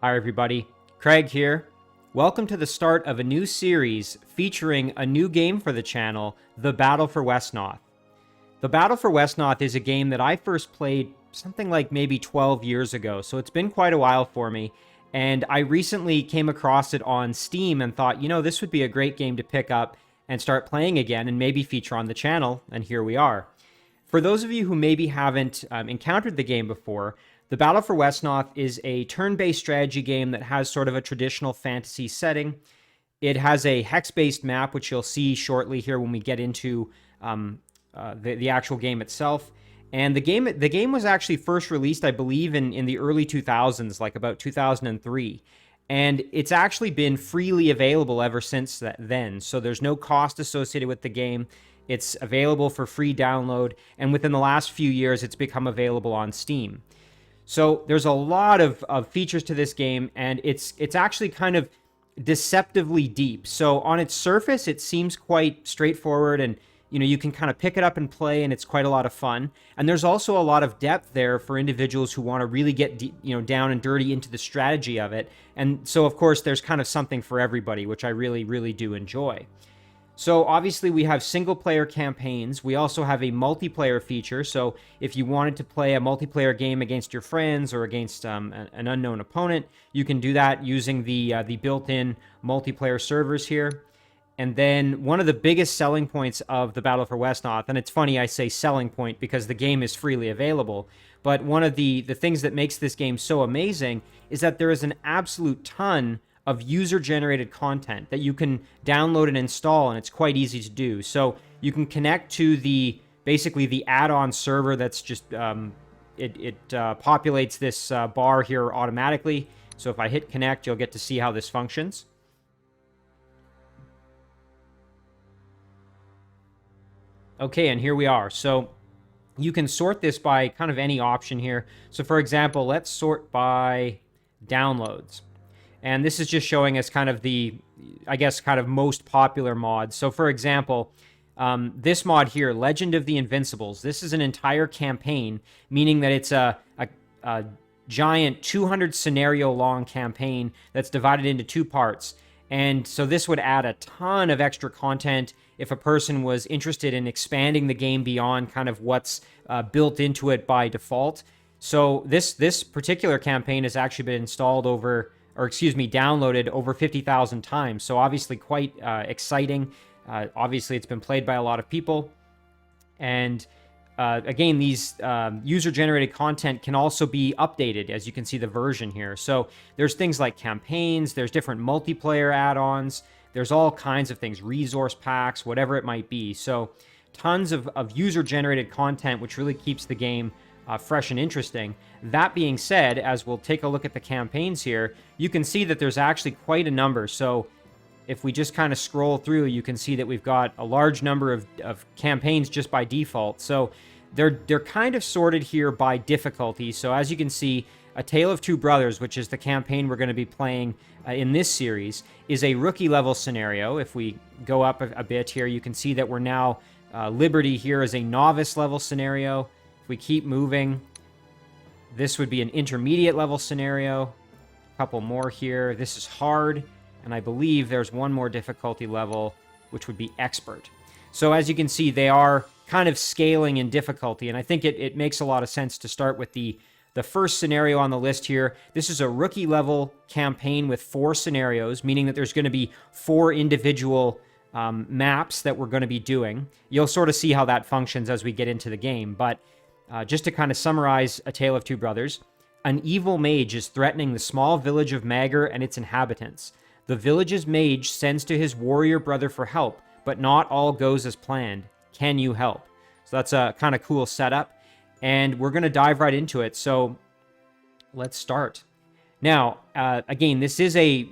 Hi everybody, Craig here. Welcome to the start of a new series featuring a new game for the channel, The Battle for Wesnoth. The Battle for Wesnoth is a game that I first played something like maybe 12 years ago, so it's been quite a while for me, and I recently came across it on Steam and thought, you know, this would be a great game to pick up and start playing again and maybe feature on the channel, and here we are. For those of you who maybe haven't encountered the game before, The Battle for Wesnoth is a turn-based strategy game that has sort of a traditional fantasy setting. It has a hex-based map, which you'll see shortly here when we get into the actual game itself. And the game was actually first released, I believe, in the early 2000s, like about 2003. And it's actually been freely available ever since then. So there's no cost associated with the game. It's available for free download. And within the last few years, it's become available on Steam. So there's a lot of features to this game, and it's actually kind of deceptively deep. So on its surface, it seems quite straightforward, and you can kind of pick it up and play, and it's quite a lot of fun. And there's also a lot of depth there for individuals who want to really get down and dirty into the strategy of it. And so, of course, there's kind of something for everybody, which I really, really do enjoy. So obviously we have single player campaigns. We also have a multiplayer feature. So if you wanted to play a multiplayer game against your friends or against an unknown opponent, you can do that using the built-in multiplayer servers here. And then one of the biggest selling points of the Battle for Wesnoth, and it's funny I say selling point because the game is freely available, but one of the things that makes this game so amazing is that there is an absolute ton of user-generated content that you can download and install, and it's quite easy to do. So you can connect to basically the add-on server that's just, it populates this bar here automatically. So if I hit connect, you'll get to see how this functions. Okay, and here we are. So you can sort this by kind of any option here. So for example, let's sort by downloads. And this is just showing us kind of the, I guess, kind of most popular mods. So for example, this mod here, Legend of the Invincibles, this is an entire campaign, meaning that it's a giant 200 scenario long campaign that's divided into two parts. And so this would add a ton of extra content if a person was interested in expanding the game beyond kind of what's built into it by default. So this particular campaign has actually been downloaded over 50,000 times. So obviously quite exciting. Obviously it's been played by a lot of people. And again, these user-generated content can also be updated, as you can see the version here. So there's things like campaigns, there's different multiplayer add-ons, there's all kinds of things, resource packs, whatever it might be. So tons of user-generated content, which really keeps the game fresh and interesting. That being said, as we'll take a look at the campaigns here, you can see that there's actually quite a number. So if we just kind of scroll through, you can see that we've got a large number of campaigns just by default. So they're kind of sorted here by difficulty. So as you can see, A Tale of Two Brothers, which is the campaign we're going to be playing in this series, is a rookie level scenario. If we go up a bit here, you can see that we're now, Liberty here is a novice level scenario. If we keep moving, this would be an intermediate level scenario. A couple more here. This is hard, and I believe there's one more difficulty level, which would be expert. So as you can see, they are kind of scaling in difficulty, and I think it makes a lot of sense to start with the first scenario on the list here. This is a rookie level campaign with 4 scenarios, meaning that there's going to be 4 individual maps that we're going to be doing. You'll sort of see how that functions as we get into the game, but just to kind of summarize A Tale of Two Brothers, an evil mage is threatening the small village of Mager and its inhabitants. The village's mage sends to his warrior brother for help, but not all goes as planned. Can you help? So that's a kind of cool setup, and we're going to dive right into it. So let's start. Now, again, this is a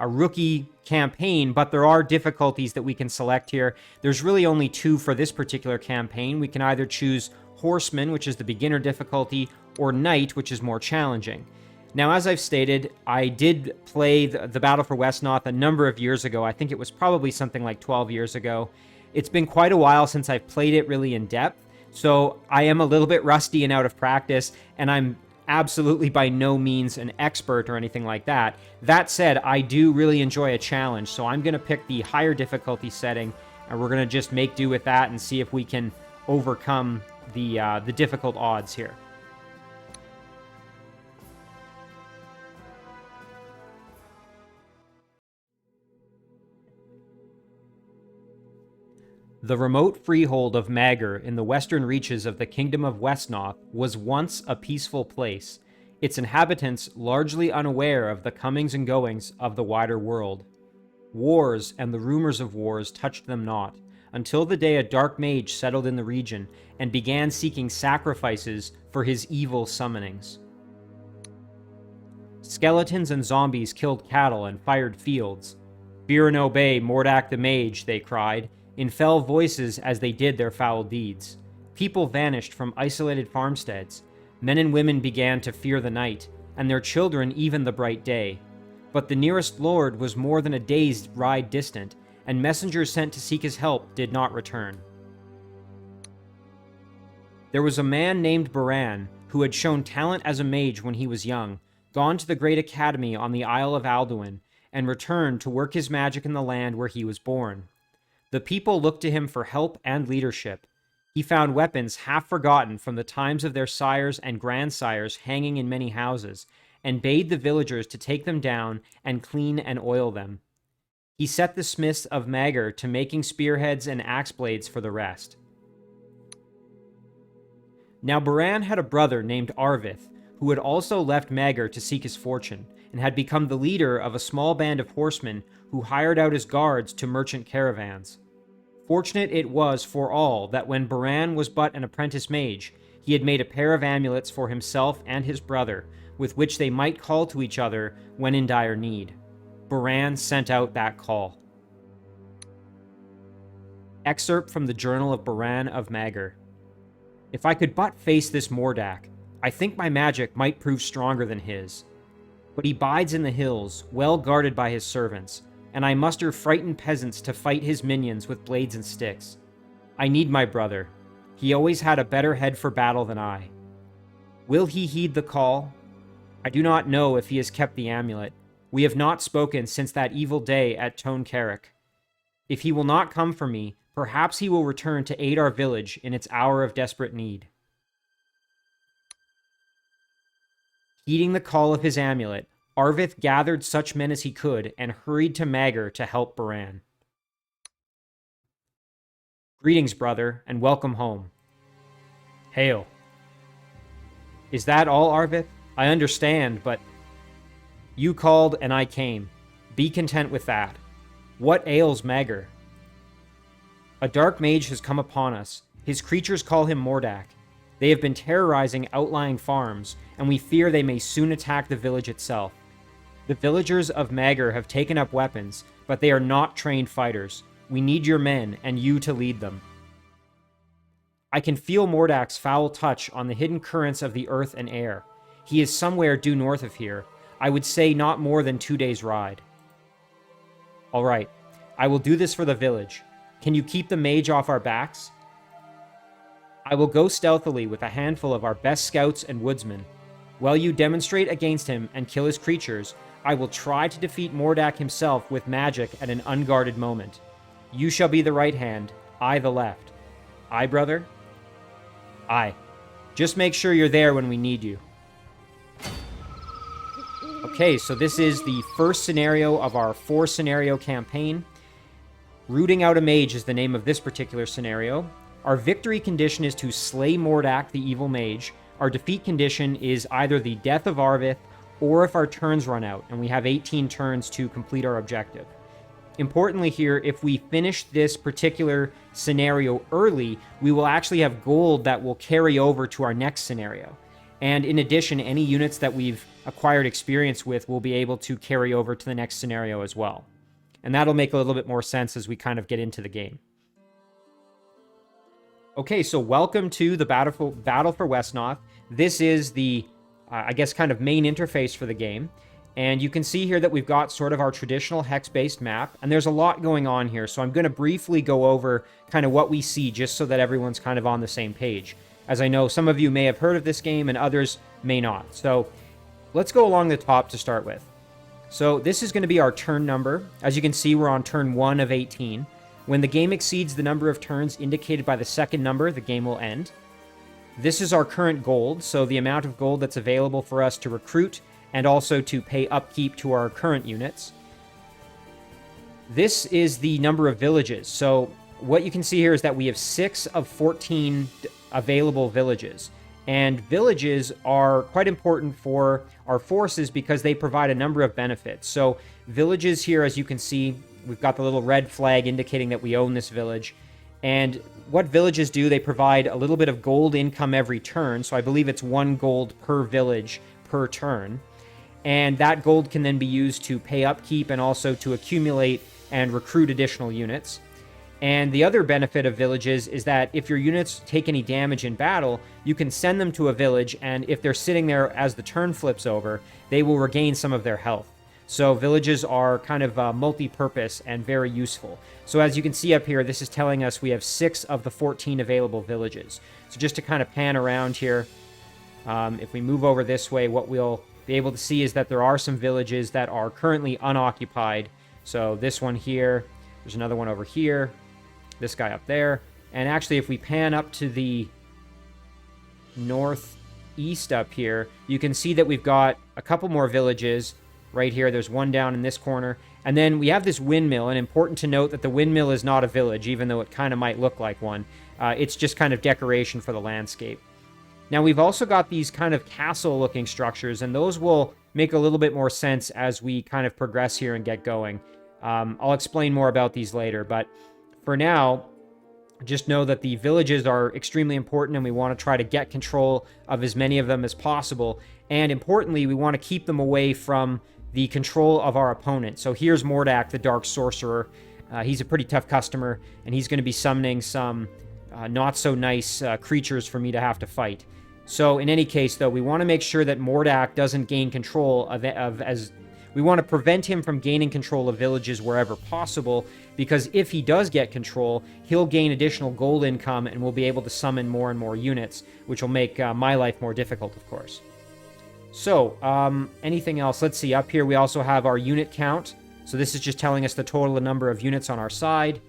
rookie campaign, but there are difficulties that we can select here. There's really only 2 for this particular campaign. We can either choose Horseman, which is the beginner difficulty, or Knight, which is more challenging. Now, as I've stated, I did play the Battle for Wesnoth a number of years ago. I think it was probably something like 12 years ago. It's been quite a while since I've played it really in depth, so I am a little bit rusty and out of practice, and I'm absolutely by no means an expert or anything like that. That said, I do really enjoy a challenge, so I'm going to pick the higher difficulty setting, and we're going to just make do with that and see if we can overcome the difficult odds here. The remote freehold of Mager in the western reaches of the kingdom of Wesnoth was once a peaceful place, its inhabitants largely unaware of the comings and goings of the wider world. Wars and the rumors of wars touched them not, until the day a dark mage settled in the region and began seeking sacrifices for his evil summonings. Skeletons and zombies killed cattle and fired fields. "Fear and obey Mordak the Mage," they cried, in fell voices as they did their foul deeds. People vanished from isolated farmsteads. Men and women began to fear the night, and their children even the bright day. But the nearest lord was more than a day's ride distant, and messengers sent to seek his help did not return. There was a man named Baran, who had shown talent as a mage when he was young, gone to the great academy on the Isle of Alduin, and returned to work his magic in the land where he was born. The people looked to him for help and leadership. He found weapons half forgotten from the times of their sires and grandsires hanging in many houses, and bade the villagers to take them down and clean and oil them. He set the smiths of Mager to making spearheads and axe blades for the rest. Now Baran had a brother named Arvith, who had also left Mager to seek his fortune, and had become the leader of a small band of horsemen who hired out as guards to merchant caravans. Fortunate it was for all that when Baran was but an apprentice mage, he had made a pair of amulets for himself and his brother, with which they might call to each other when in dire need. Baran sent out that call. Excerpt from the Journal of Baran of Mager. "If I could but face this Mordak, I think my magic might prove stronger than his. But he bides in the hills, well guarded by his servants, and I muster frightened peasants to fight his minions with blades and sticks. I need my brother. He always had a better head for battle than I. Will he heed the call? I do not know if he has kept the amulet. We have not spoken since that evil day at Tone Carrick. If he will not come for me, perhaps he will return to aid our village in its hour of desperate need." Heeding the call of his amulet, Arvith gathered such men as he could and hurried to Mager to help Baran. "Greetings, brother, and welcome home." "Hail." "Is that all, Arvith? I understand, but—" "You called and I came. Be content with that. What ails Mager?" "A dark mage has come upon us. His creatures call him Mordak. They have been terrorizing outlying farms, and we fear they may soon attack the village itself. The villagers of Mager have taken up weapons, but they are not trained fighters. We need your men, and you to lead them. I can feel Mordak's foul touch on the hidden currents of the earth and air. He is somewhere due north of here. I would say not more than 2 days' ride." "All right. I will do this for the village. Can you keep the mage off our backs?" "I will go stealthily with a handful of our best scouts and woodsmen. While you demonstrate against him and kill his creatures, I will try to defeat Mordak himself with magic at an unguarded moment. You shall be the right hand, I the left. Aye, brother?" "Aye. Just make sure you're there when we need you." Okay, so this is the first scenario of our 4-scenario campaign. Rooting out a mage is the name of this particular scenario. Our victory condition is to slay Mordak, the evil mage. Our defeat condition is either the death of Arvith, or if our turns run out, and we have 18 turns to complete our objective. Importantly here, if we finish this particular scenario early, we will actually have gold that will carry over to our next scenario. And in addition, any units that we've acquired experience with will be able to carry over to the next scenario as well. And that'll make a little bit more sense as we kind of get into the game. Okay, so welcome to the Battle for Wesnoth. This is the, I guess, kind of main interface for the game. And you can see here that we've got sort of our traditional hex-based map, and there's a lot going on here, so I'm going to briefly go over kind of what we see just so that everyone's kind of on the same page. as I know some of you may have heard of this game and others may not. So let's go along the top to start with. So this is going to be our turn number. As you can see, we're on turn 1 of 18. When the game exceeds the number of turns indicated by the second number, the game will end. This is our current gold, so the amount of gold that's available for us to recruit and also to pay upkeep to our current units. This is the number of villages. So what you can see here is that we have 6 of 14 available villages. And villages are quite important for our forces because they provide a number of benefits. So villages here, as you can see, we've got the little red flag indicating that we own this village. And what villages do, they provide a little bit of gold income every turn. So I believe it's 1 gold per village per turn. And that gold can then be used to pay upkeep and also to accumulate and recruit additional units. And the other benefit of villages is that if your units take any damage in battle, you can send them to a village, and if they're sitting there as the turn flips over, they will regain some of their health. So villages are kind of multi-purpose and very useful. So as you can see up here, this is telling us we have 6 of the 14 available villages. So just to kind of pan around here, if we move over this way, what we'll be able to see is that there are some villages that are currently unoccupied. So this one here, there's another one over here, this guy up there. And actually, if we pan up to the northeast up here, you can see that we've got a couple more villages right here. There's one down in this corner. And then we have this windmill, and important to note that the windmill is not a village, even though it kind of might look like one. It's just kind of decoration for the landscape. Now, we've also got these kind of castle-looking structures, and those will make a little bit more sense as we kind of progress here and get going. I'll explain more about these later, but for now, just know that the villages are extremely important, and we want to try to get control of as many of them as possible. And importantly, we want to keep them away from the control of our opponent. So here's Mordak, the Dark Sorcerer. He's a pretty tough customer, and he's going to be summoning some not-so-nice creatures for me to have to fight. So in any case, though, we want to make sure that Mordak doesn't gain control we want to prevent him from gaining control of villages wherever possible, because if he does get control, he'll gain additional gold income and we'll be able to summon more and more units, which will make my life more difficult, of course. So, anything else? Let's see. Up here, we also have our unit count. So this is just telling us the total number of units on our side.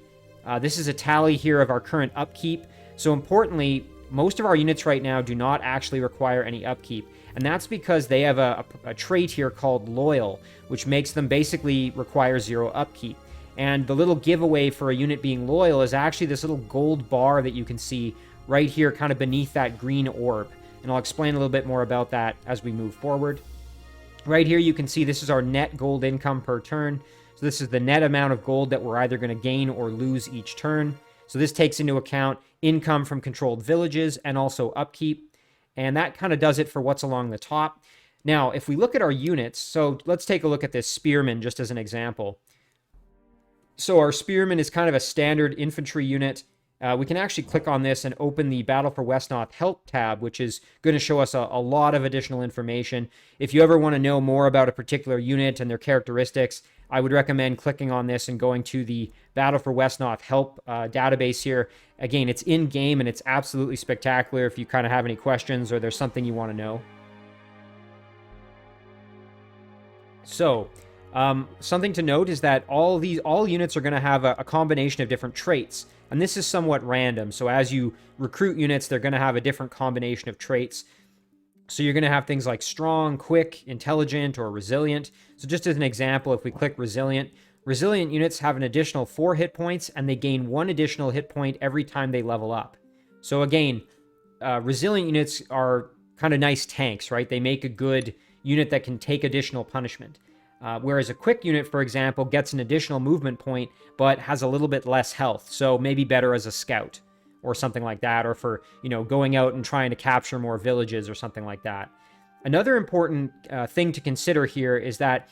This is a tally here of our current upkeep. So importantly, most of our units right now do not actually require any upkeep. And that's because they have a trait here called Loyal, which makes them basically require 0 upkeep. And the little giveaway for a unit being loyal is actually this little gold bar that you can see right here kind of beneath that green orb. And I'll explain a little bit more about that as we move forward. Right here you can see this is our net gold income per turn. So this is the net amount of gold that we're either going to gain or lose each turn. So this takes into account income from controlled villages and also upkeep. And that kind of does it for what's along the top. Now, if we look at our units, so let's take a look at this Spearman just as an example. So our Spearman is kind of a standard infantry unit. We can actually click on this and open the Battle for Wesnoth Help tab, which is going to show us a lot of additional information. If you ever want to know more about a particular unit and their characteristics, I would recommend clicking on this and going to the Battle for Wesnoth Help database here. Again, it's in-game and it's absolutely spectacular if you kind of have any questions or there's something you want to know. So, something to note is that all units are going to have a combination of different traits. And this is somewhat random. So as you recruit units, they're going to have a different combination of traits. So you're going to have things like strong, quick, intelligent, or resilient. So just as an example, if we click resilient units have an additional 4 hit points, and they gain 1 additional hit point every time they level up. So again, resilient units are kind of nice tanks, right? They make a good unit that can take additional punishment. Whereas a quick unit, for example, gets an additional movement point, but has a little bit less health. So maybe better as a scout or something like that, or for, going out and trying to capture more villages or something like that. Another important thing to consider here is that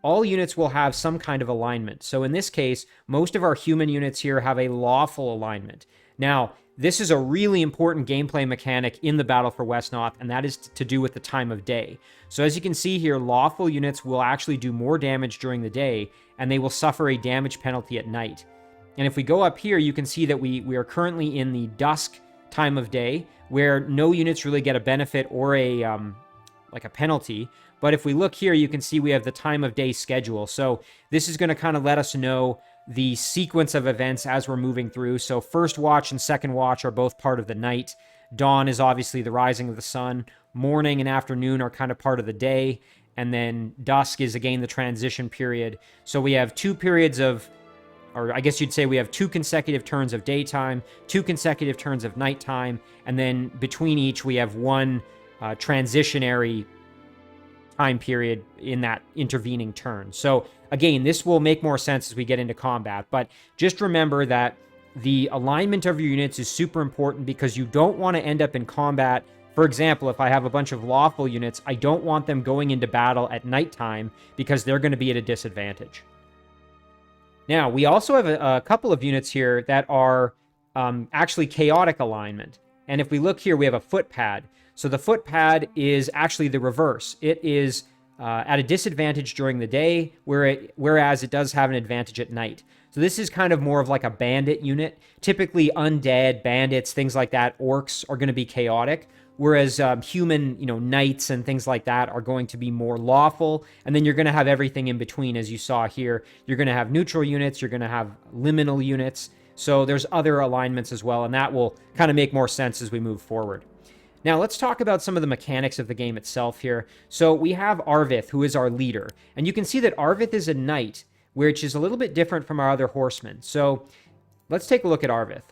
all units will have some kind of alignment. So in this case, most of our human units here have a lawful alignment. Now, this is a really important gameplay mechanic in the Battle for Wesnoth, and that is to do with the time of day. So as you can see here, lawful units will actually do more damage during the day, and they will suffer a damage penalty at night. And if we go up here, you can see that we are currently in the dusk time of day, where no units really get a benefit or a like a penalty. But if we look here, you can see we have the time of day schedule. So this is going to kind of let us know the sequence of events as we're moving through. So first watch and second watch are both part of the night. Dawn is obviously the rising of the sun. Morning and afternoon are kind of part of the day. And then dusk is, again, the transition period. So we have 2 periods of, or I guess you'd say we have 2 consecutive turns of daytime, 2 consecutive turns of nighttime, and then between each we have 1 transitionary time period in that intervening turn. So again, this will make more sense as we get into combat, but just remember that the alignment of your units is super important, because you don't want to end up in combat. For example, if I have a bunch of lawful units, I don't want them going into battle at nighttime, because they're going to be at a disadvantage. Now, we also have a couple of units here that are actually chaotic alignment. And if we look here, we have a footpad. So the footpad is actually the reverse. It is at a disadvantage during the day, whereas it does have an advantage at night. So this is kind of more of like a bandit unit. Typically undead, bandits, things like that, orcs are going to be chaotic, whereas human, knights and things like that are going to be more lawful. And then you're going to have everything in between, as you saw here. You're going to have neutral units, you're going to have liminal units. So there's other alignments as well, and that will kind of make more sense as we move forward. Now, let's talk about some of the mechanics of the game itself here. So we have Arvith, who is our leader. And you can see that Arvith is a knight, which is a little bit different from our other horsemen. So let's take a look at Arvith.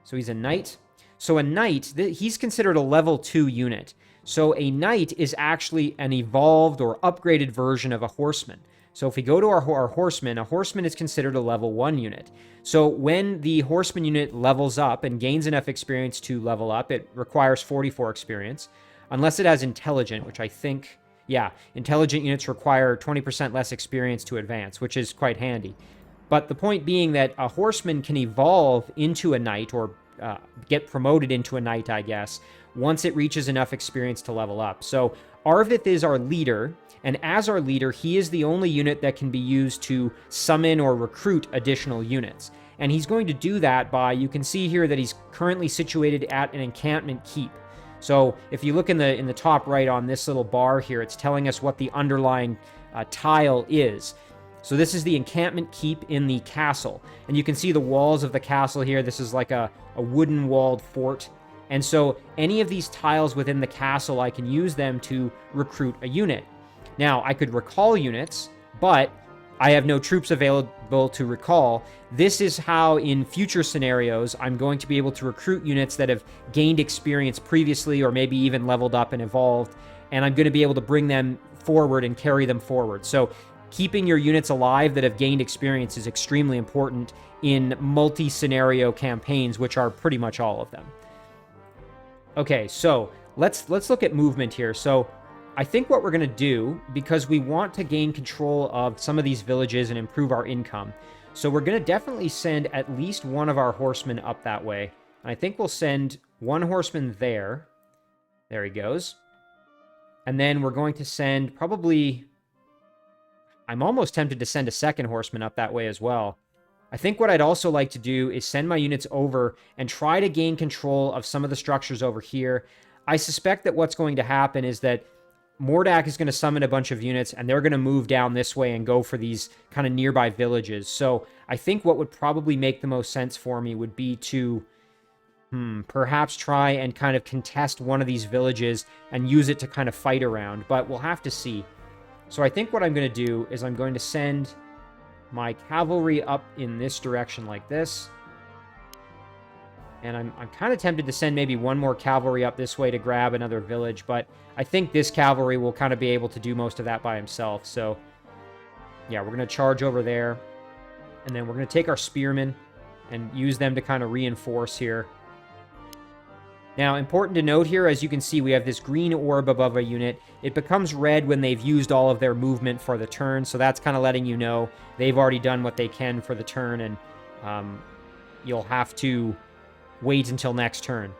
So he's a knight. So a knight, he's considered a level 2 unit. So a knight is actually an evolved or upgraded version of a horseman. So if we go to our horseman, a horseman is considered a level 1 unit. So when the horseman unit levels up and gains enough experience to level up, it requires 44 experience. Unless it has intelligent, which I think, yeah, intelligent units require 20% less experience to advance, which is quite handy. But the point being that a horseman can evolve into a knight, or get promoted into a knight, I guess, once it reaches enough experience to level up. So Arvith is our leader, and as our leader, he is the only unit that can be used to summon or recruit additional units. And he's going to do that by, you can see here that he's currently situated at an encampment keep. So if you look in the top right on this little bar here, it's telling us what the underlying tile is. So this is the encampment keep in the castle. And you can see the walls of the castle here. This is like a wooden walled fort. And so any of these tiles within the castle, I can use them to recruit a unit. Now, I could recall units, but I have no troops available to recall. This is how, in future scenarios, I'm going to be able to recruit units that have gained experience previously, or maybe even leveled up and evolved, and I'm going to be able to bring them forward and carry them forward. So keeping your units alive that have gained experience is extremely important in multi-scenario campaigns, which are pretty much all of them. Okay, so let's look at movement here. So I think what we're going to do, because we want to gain control of some of these villages and improve our income, so we're going to definitely send at least one of our horsemen up that way. And I think we'll send one horseman there. There he goes. And then we're going to send probably... I'm almost tempted to send a second horseman up that way as well. I think what I'd also like to do is send my units over and try to gain control of some of the structures over here. I suspect that what's going to happen is that Mordak is going to summon a bunch of units, and they're going to move down this way and go for these kind of nearby villages. So I think what would probably make the most sense for me would be to perhaps try and kind of contest one of these villages and use it to kind of fight around, but we'll have to see. So I think what I'm going to do is I'm going to send my cavalry up in this direction like this. And I'm kind of tempted to send maybe one more cavalry up this way to grab another village, but I think this cavalry will kind of be able to do most of that by himself. So, yeah, we're going to charge over there. And then we're going to take our spearmen and use them to kind of reinforce here. Now, important to note here, as you can see, we have this green orb above a unit. It becomes red when they've used all of their movement for the turn, so that's kind of letting you know they've already done what they can for the turn, and you'll have to wait until next turn.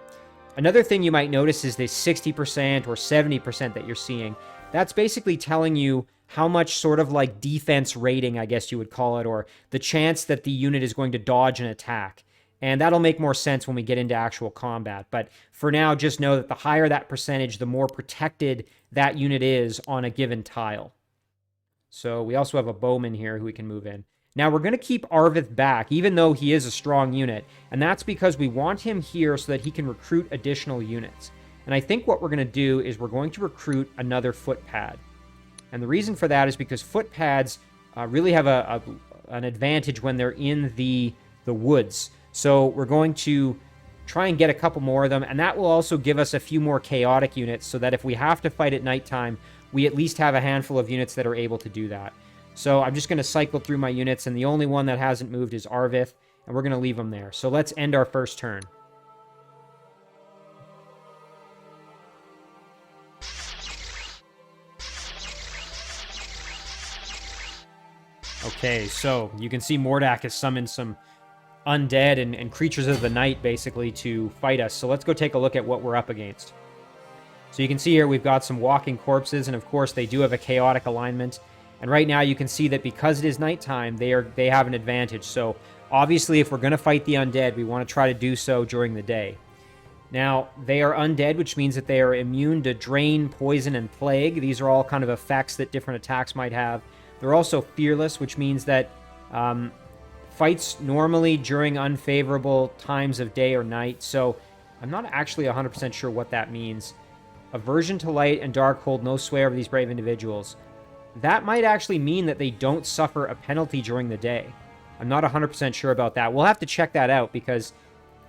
Another thing you might notice is this 60% or 70% that you're seeing. That's basically telling you how much sort of like defense rating, I guess you would call it, or the chance that the unit is going to dodge an attack. And that'll make more sense when we get into actual combat. But for now, just know that the higher that percentage, the more protected that unit is on a given tile. So we also have a bowman here who we can move in. Now we're going to keep Arvith back, even though he is a strong unit. And that's because we want him here so that he can recruit additional units. And I think what we're going to do is we're going to recruit another footpad. And the reason for that is because footpads really have an advantage when they're in the woods. So we're going to try and get a couple more of them, and that will also give us a few more chaotic units so that if we have to fight at nighttime, we at least have a handful of units that are able to do that. So I'm just going to cycle through my units, and the only one that hasn't moved is Arvith, and we're going to leave him there. So let's end our first turn. Okay, so you can see Mordak has summoned some undead and creatures of the night, basically, to fight us. So let's go take a look at what we're up against. So you can see here we've got some walking corpses, and of course they do have a chaotic alignment. And right now you can see that because it is nighttime, they have an advantage. So obviously if we're going to fight the undead, we want to try to do so during the day. Now, they are undead, which means that they are immune to drain, poison, and plague. These are all kind of effects that different attacks might have. They're also fearless, which means that fights normally during unfavorable times of day or night. So I'm not actually 100% sure what that means. Aversion to light and dark hold no sway over these brave individuals. That might actually mean that they don't suffer a penalty during the day. I'm not 100% sure about that. We'll have to check that out because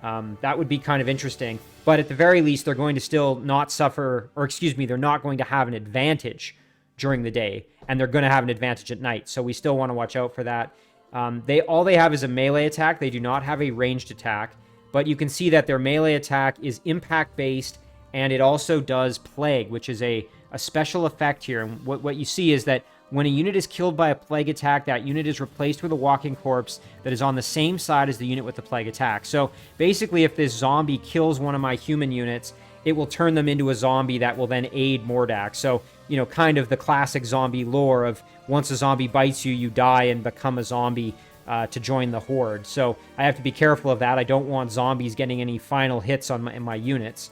that would be kind of interesting. But at the very least, they're going to still not suffer, or excuse me, they're not going to have an advantage during the day, and they're going to have an advantage at night. So we still want to watch out for that. All they have is a melee attack. They do not have a ranged attack, but you can see that their melee attack is impact-based, and it also does plague, which is a special effect here. And what you see is that when a unit is killed by a plague attack, that unit is replaced with a walking corpse that is on the same side as the unit with the plague attack. So basically, if this zombie kills one of my human units, it will turn them into a zombie that will then aid Mordak. So, you know, kind of the classic zombie lore of once a zombie bites you, you die and become a zombie to join the horde. So I have to be careful of that. I don't want zombies getting any final hits on my units.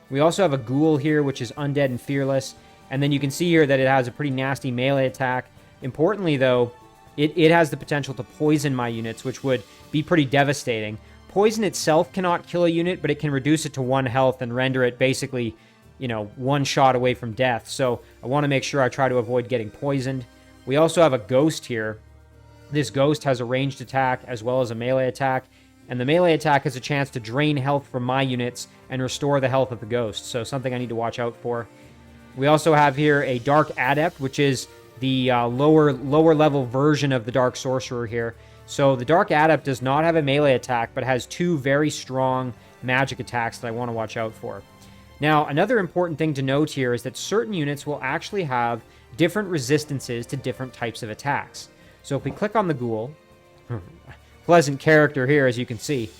We also have a ghoul here, which is undead and fearless. And then you can see here that it has a pretty nasty melee attack. Importantly, though, it has the potential to poison my units, which would be pretty devastating. Poison itself cannot kill a unit, but it can reduce it to 1 health and render it basically, you know, 1 shot away from death. So I want to make sure I try to avoid getting poisoned. We also have a ghost here. This ghost has a ranged attack as well as a melee attack. And the melee attack has a chance to drain health from my units and restore the health of the ghost. So something I need to watch out for. We also have here a Dark Adept, which is the lower level version of the Dark Sorcerer here. So the Dark Adept does not have a melee attack, but has 2 very strong magic attacks that I want to watch out for. Now, another important thing to note here is that certain units will actually have different resistances to different types of attacks. So if we click on the ghoul, pleasant character here, as you can see.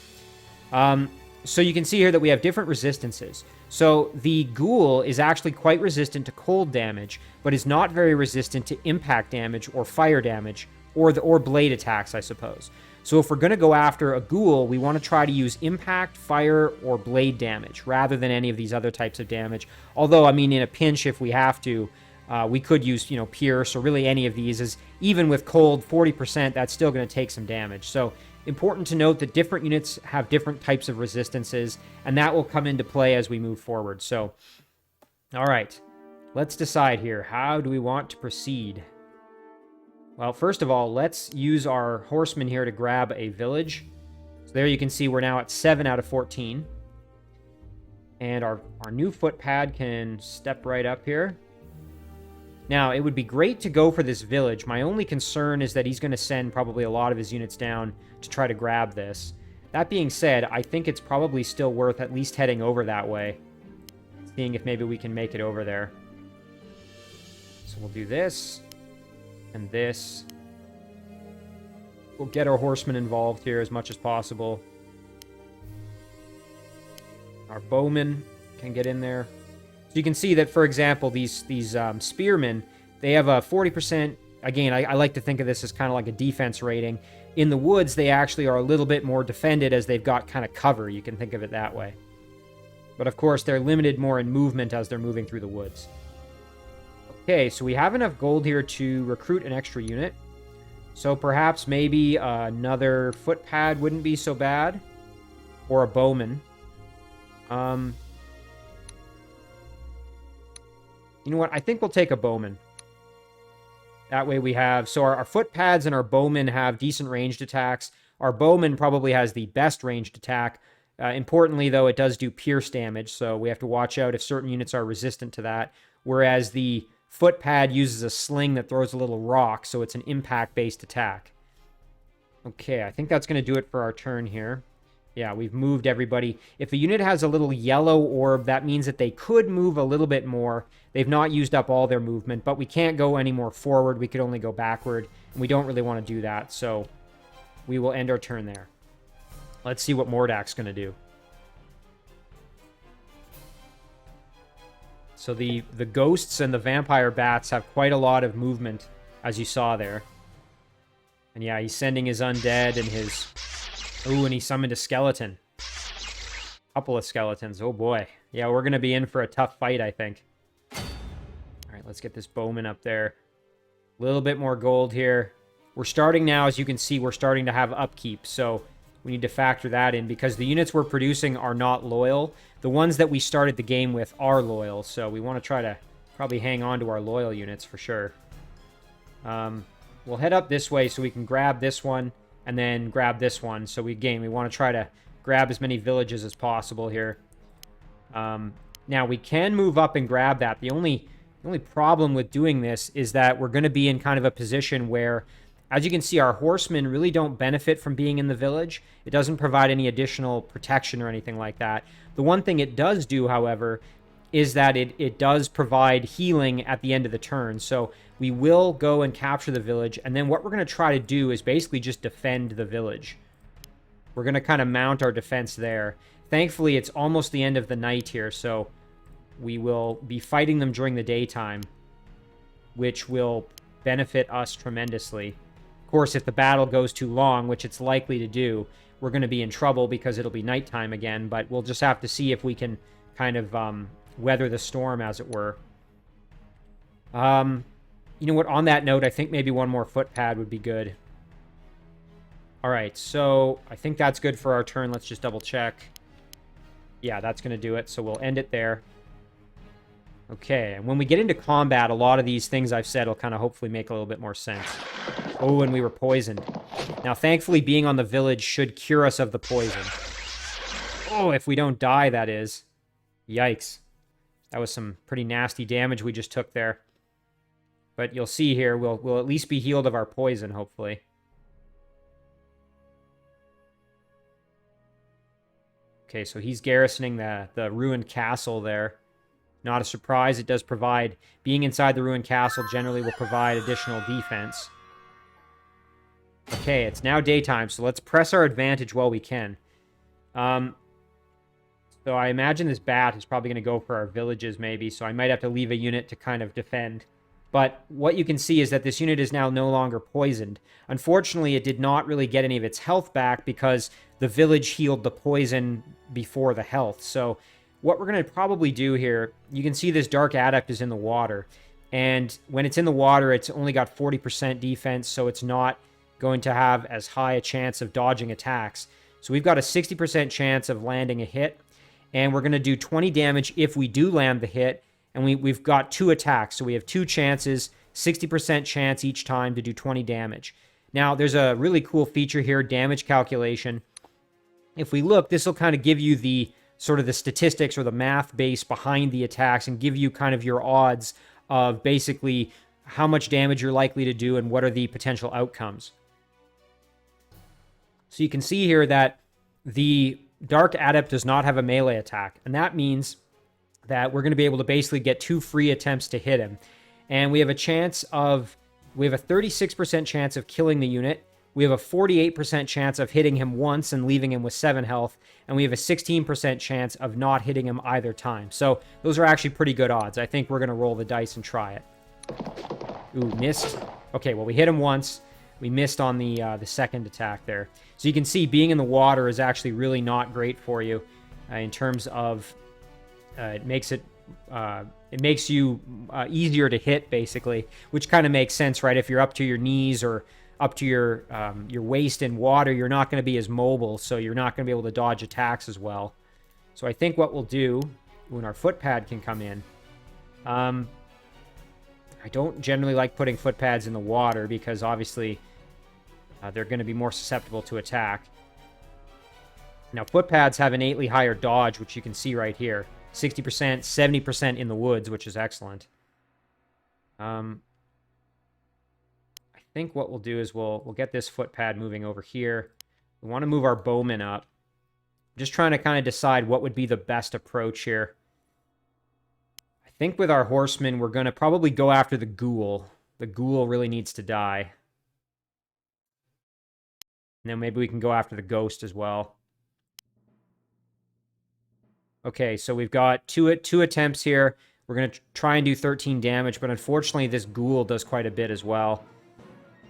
So you can see here that we have different resistances. So the ghoul is actually quite resistant to cold damage, but is not very resistant to impact damage or fire damage, or blade attacks, I suppose. So if we're going to go after a ghoul, we want to try to use impact, fire, or blade damage, rather than any of these other types of damage. Although, I mean, in a pinch, if we have to, we could use, you know, pierce, or really any of these, as even with cold 40%, that's still going to take some damage. So important to note that different units have different types of resistances, and that will come into play as we move forward. So, all right, let's decide here. How do we want to proceed? Well, first of all, let's use our horsemen here to grab a village. So there you can see we're now at 7 out of 14. And our new footpad can step right up here. Now, it would be great to go for this village. My only concern is that he's going to send probably a lot of his units down to try to grab this. That being said, I think it's probably still worth at least heading over that way. Seeing if maybe we can make it over there. So we'll do this. And this. We'll get our horsemen involved here as much as possible. Our bowmen can get in there. So you can see that, for example, these spearmen, they have a 40%. Again, I like to think of this as kind of like a defense rating. In the woods, they actually are a little bit more defended as they've got kind of cover. You can think of it that way. But of course, they're limited more in movement as they're moving through the woods. Okay, so we have enough gold here to recruit an extra unit. So perhaps maybe another footpad wouldn't be so bad. Or a bowman. You know what? I think we'll take a bowman. That way we have... So our footpads and our bowmen have decent ranged attacks. Our bowman probably has the best ranged attack. Importantly, though, it does do pierce damage, so we have to watch out if certain units are resistant to that. Whereas the footpad uses a sling that throws a little rock, so it's an impact-based attack. Okay, I think that's going to do it for our turn here. Yeah, we've moved everybody. If a unit has a little yellow orb, that means that they could move a little bit more. They've not used up all their movement, but we can't go any more forward. We could only go backward, and we don't really want to do that, so we will end our turn there. Let's see what Mordak's going to do. So the ghosts and the vampire bats have quite a lot of movement, as you saw there. And yeah, he's sending his undead and his... Ooh, and he summoned a skeleton. Couple of skeletons. Oh, boy. Yeah, we're going to be in for a tough fight, I think. All right, let's get this bowman up there. A little bit more gold here. We're starting now, as you can see, we're starting to have upkeep, so we need to factor that in because the units we're producing are not loyal. The ones that we started the game with are loyal, so we want to try to probably hang on to our loyal units for sure. We'll head up this way so we can grab this one and then grab this one. So we want to try to grab as many villages as possible here. Now we can move up and grab that. The only problem with doing this is that we're going to be in kind of a position where, as you can see, our horsemen really don't benefit from being in the village. It doesn't provide any additional protection or anything like that. The one thing it does do, however, is that it does provide healing at the end of the turn. So we will go and capture the village, and then what we're going to try to do is basically just defend the village. We're going to kind of mount our defense there. Thankfully, it's almost the end of the night here, so we will be fighting them during the daytime, which will benefit us tremendously. Of course, if the battle goes too long, which it's likely to do, we're going to be in trouble because it'll be nighttime again, but we'll just have to see if we can kind of weather the storm, as it were. You know what? On that note, I think maybe one more footpad would be good. All right, so I think that's good for our turn. Let's just double check. Yeah, that's going to do it, so we'll end it there. Okay, and when we get into combat, a lot of these things I've said will kind of hopefully make a little bit more sense. Oh, and we were poisoned. Now, thankfully, being on the village should cure us of the poison. Oh, if we don't die, that is. Yikes. That was some pretty nasty damage we just took there. But you'll see here, we'll at least be healed of our poison, hopefully. Okay, so he's garrisoning the ruined castle there. Not a surprise, it does provide... Being inside the ruined castle generally will provide additional defense. Okay, it's now daytime, so let's press our advantage while we can. So I imagine this bat is probably going to go for our villages, maybe, so I might have to leave a unit to kind of defend. But what you can see is that this unit is now no longer poisoned. Unfortunately, it did not really get any of its health back because the village healed the poison before the health. So what we're going to probably do here, you can see this Dark Adept is in the water. And when it's in the water, it's only got 40% defense, so it's not going to have as high a chance of dodging attacks. So we've got a 60% chance of landing a hit. And we're going to do 20 damage if we do land the hit. And we've got 2 attacks, so we have 2 chances, 60% chance each time to do 20 damage. Now, there's a really cool feature here, damage calculation. If we look, this will kind of give you the sort of the statistics or the math base behind the attacks and give you kind of your odds of basically how much damage you're likely to do and what are the potential outcomes. So you can see here that the Dark Adept does not have a melee attack, and that means that we're going to be able to basically get 2 free attempts to hit him. And we have a 36% chance of killing the unit. We have a 48% chance of hitting him once and leaving him with 7 health. And we have a 16% chance of not hitting him either time. So those are actually pretty good odds. I think we're going to roll the dice and try it. Ooh, missed. Okay, well, we hit him once. We missed on the second attack there. So you can see being in the water is actually really not great for you in terms of it makes you easier to hit, basically, which kind of makes sense, right? If you're up to your knees or up to your waist in water, you're not going to be as mobile, so you're not going to be able to dodge attacks as well. So I think what we'll do when our footpad can come in, I don't generally like putting footpads in the water because obviously they're going to be more susceptible to attack. Now, footpads have innately higher dodge, which you can see right here. 60%, 70% in the woods, which is excellent. I think what we'll do is we'll get this footpad moving over here. We want to move our bowman up. I'm just trying to kind of decide what would be the best approach here. I think with our horsemen, we're going to probably go after the ghoul. The ghoul really needs to die. And then maybe we can go after the ghost as well. Okay, so we've got two attempts here. We're going to try and do 13 damage, but unfortunately this ghoul does quite a bit as well.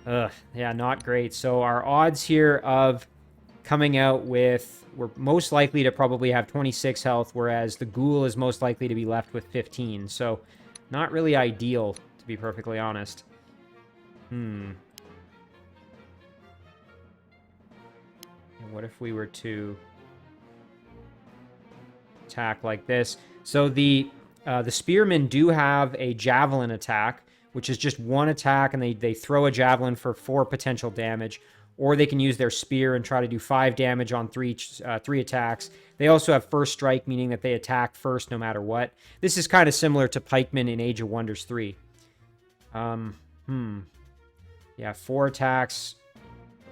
Ugh, yeah, not great. So our odds here of coming out with... We're most likely to probably have 26 health, whereas the ghoul is most likely to be left with 15. So not really ideal, to be perfectly honest. And what if we were to attack like this? So the spearmen do have a javelin attack, which is just one attack, and they throw a javelin for 4 potential damage, or they can use their spear and try to do 5 damage on 3 attacks. They also have first strike, meaning that they attack first no matter what. This is kind of similar to pikemen in Age of Wonders 3. Yeah, 4 attacks,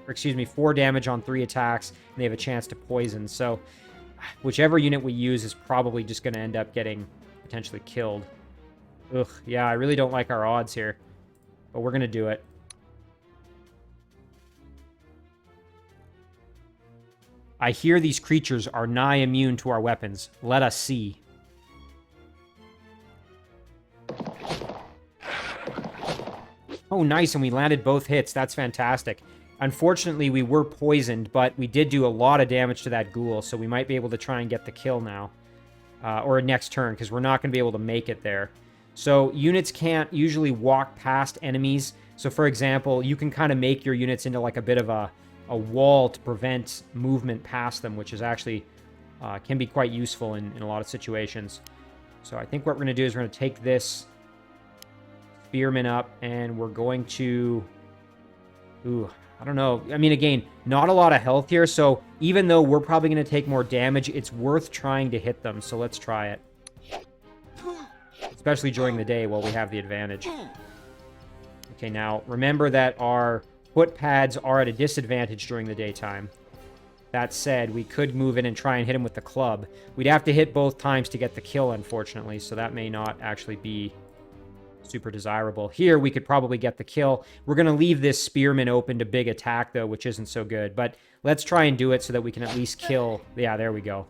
or excuse me, 4 damage on 3 attacks, and they have a chance to poison. So whichever unit we use is probably just going to end up getting potentially killed. Ugh, yeah, I really don't like our odds here, but we're going to do it. I hear these creatures are nigh immune to our weapons. Let us see. Oh, nice, and we landed both hits. That's fantastic. Unfortunately, we were poisoned, but we did do a lot of damage to that ghoul, so we might be able to try and get the kill now. Or next turn, because we're not going to be able to make it there. So units can't usually walk past enemies. So for example, you can kind of make your units into like a bit of a wall to prevent movement past them, which is actually can be quite useful in a lot of situations. So I think what we're going to do is we're going to take this spearman up, and we're going to... Ooh, I don't know. I mean, again, not a lot of health here, so even though we're probably going to take more damage, it's worth trying to hit them, so let's try it. Especially during the day while we have the advantage. Okay, now, remember that our footpads are at a disadvantage during the daytime. That said, we could move in and try and hit him with the club. We'd have to hit both times to get the kill, unfortunately, so that may not actually be super desirable. Here, we could probably get the kill. We're going to leave this spearman open to big attack, though, which isn't so good. But let's try and do it so that we can at least kill. Yeah, there we go.